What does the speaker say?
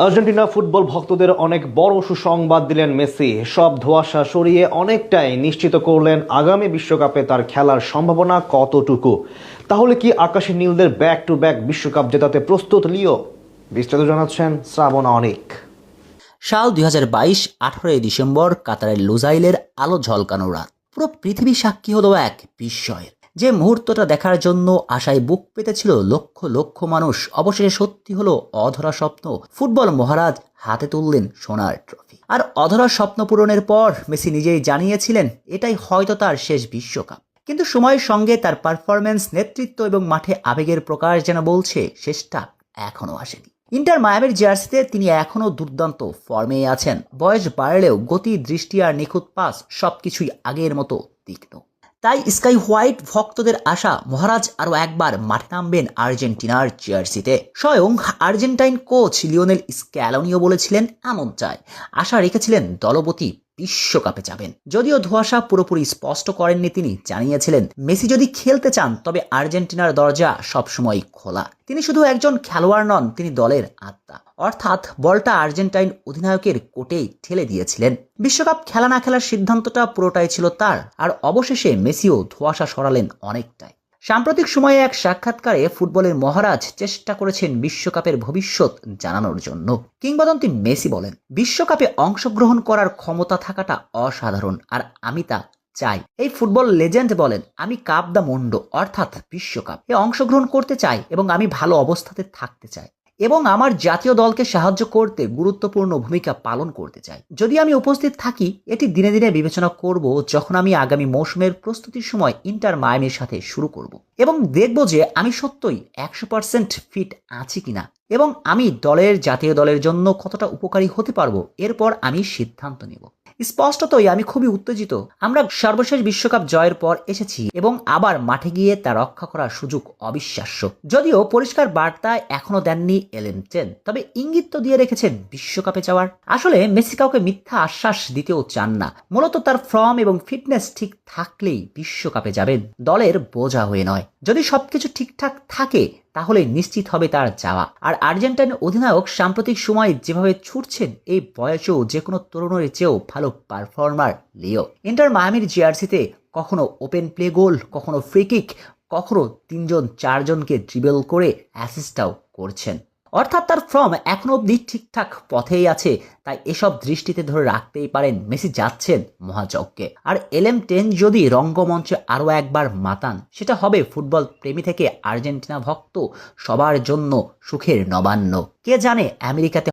Argentina football ভক্তদের অনেক বড় সুসংবাদ দিলেন মেসি। সব ধোঁয়াশা সরিয়ে অনেকটাই নিশ্চিত করলেন আগামী বিশ্বকাপে তার খেলার সম্ভাবনা কতটুকু। তাহলে কি আকাশী নীলদের ব্যাক টু ব্যাক বিশ্বকাপ জেতাতে প্রস্তুত লিও? বিস্তারিত জানাচ্ছেন শ্রাবণ অনিক। সাল 2022 18 ডিসেম্বর কাতারের লুজাইলের আলো ঝলকানো রাত। পুরো পৃথিবী সাক্ষী হলো এক বিস্ময়ের। যে মুহূর্তটা দেখার জন্য আশায় বুক পেতেছিল লক্ষ লক্ষ মানুষ, অবশেষে সত্যি হলো অধরা স্বপ্ন। ফুটবল মহারাজ হাতে তুললেন সোনার ট্রফি। আর অধরা স্বপ্ন পূরণের পর মেসি নিজেই জানিয়েছিলেন এটাই হয়তো তার শেষ বিশ্বকাপ। কিন্তু সময়ের সঙ্গে তার পারফরম্যান্স, নেতৃত্ব এবং মাঠে আবেগের প্রকাশ যেন বলছে শেষটা এখনো আসেনি। ইন্টার মায়ামির জার্সিতে তিনি এখনও দুর্দান্ত ফর্মেই আছেন। বয়স বাড়লেও গতি, দৃষ্টি আর নিখুঁত পাস সবকিছুই আগের মতো তীক্ষ্ণ। তাই স্কাই হোয়াইট ভক্তদের আশা, মহারাজ আরও একবার মাঠে নামবেন আর্জেন্টিনার জার্সিতে। স্বয়ং আর্জেন্টাইন কোচ লিওনেল স্ক্যালোনিও বলেছিলেন এমন চায়। আশা রেখেছিলেন দলপতি বিশ্বকাপে যাবেন। যদিও ধোঁয়াশা পুরোপুরি স্পষ্ট করেননি তিনি, জানিয়েছিলেন মেসি যদি খেলতে চান তবে আর্জেন্টিনার দরজা সবসময় খোলা। তিনি শুধু একজন খেলোয়াড় নন, তিনি দলের আত্মা। অর্থাৎ বলটা আর্জেন্টাইন অধিনায়কের কোর্টেই ঠেলে দিয়েছিলেন। বিশ্বকাপ খেলা না খেলার সিদ্ধান্তটা পুরোটাই ছিল তার। আর অবশেষে মেসিও ধোঁয়াশা সরালেন অনেকটাই। সাম্প্রতিক সময়ে এক সাক্ষাৎকারে ফুটবলের মহারাজ চেষ্টা করেছেন বিশ্বকাপের ভবিষ্যৎ জানানোর জন্য। কিংবদন্তি মেসি বলেন, বিশ্বকাপে অংশগ্রহণ করার ক্ষমতা থাকাটা অসাধারণ, আর আমি তা চাই। এই ফুটবল লেজেন্ড বলেন, আমি কাপ দ্য মুন্ডো অর্থাৎ বিশ্বকাপে অংশগ্রহণ করতে চাই এবং আমি ভালো অবস্থাতে থাকতে চাই এবং আমার জাতীয় দলকে সাহায্য করতে গুরুত্বপূর্ণ ভূমিকা পালন করতে চাই। যদি আমি উপস্থিত থাকি, এটি দিনে দিনে বিবেচনা করব যখন আমি আগামী মৌসুমের প্রস্তুতির সময় ইন্টার মায়ামির সাথে শুরু করব এবং দেখব যে আমি সত্যই 100% ফিট আছি কিনা এবং আমি জাতীয় দলের জন্য কতটা উপকারী হতে পারবো। এরপর আমি সিদ্ধান্ত নেব। স্পষ্টতই আমি খুবই উত্তেজিত। আমরা সর্বশেষ বিশ্বকাপ জয়ের পর এসেছি এবং আবার মাঠে গিয়ে তা রক্ষা করার সুযোগ অবিশ্বাস্য। যদিও পরিষ্কার বার্তা এখনো দেননি এলেন, তবে ইঙ্গিত তো দিয়ে রেখেছেন বিশ্বকাপে যাওয়ার। আসলে মেসি কাউকে মিথ্যা আশ্বাস দিতেও চান না। মূলত তার ফর্ম এবং ফিটনেস ঠিক থাকলেই বিশ্বকাপে যাবেন, দলের বোঝা হয়ে নয়। যদি সবকিছু ঠিকঠাক থাকে তাহলে নিশ্চিত হবে তার যাওয়া। আর আর্জেন্টাইন অধিনায়ক সাম্প্রতিক সময়ে যেভাবে ছুটছেন, এই বয়সেও যে কোনো তরুণের চেয়েও ভালো পারফর্মার লিও। ইন্টার মায়ামির জার্সিতে কখনো ওপেন প্লে গোল, কখনো ফ্রি কিক, কখনো 3-4জনকে ড্রিবল করে অ্যাসিস্টটাও করছেন। অর্থাৎ তার ফর্ম এখনো অব্দি ঠিকঠাক পথেই আছে। তাই এসব দৃষ্টিতে ধরে রাখতেই পারেন মেসি যাচ্ছেন মহাযজ্ঞে। আর LM10 যদি রঙ্গমঞ্চে আরও একবার মাতান, সেটা হবে ফুটবল প্রেমী থেকে আর্জেন্টিনা ভক্ত সবার জন্য সুখের নবান্ন। কে জানে আমেরিকাতে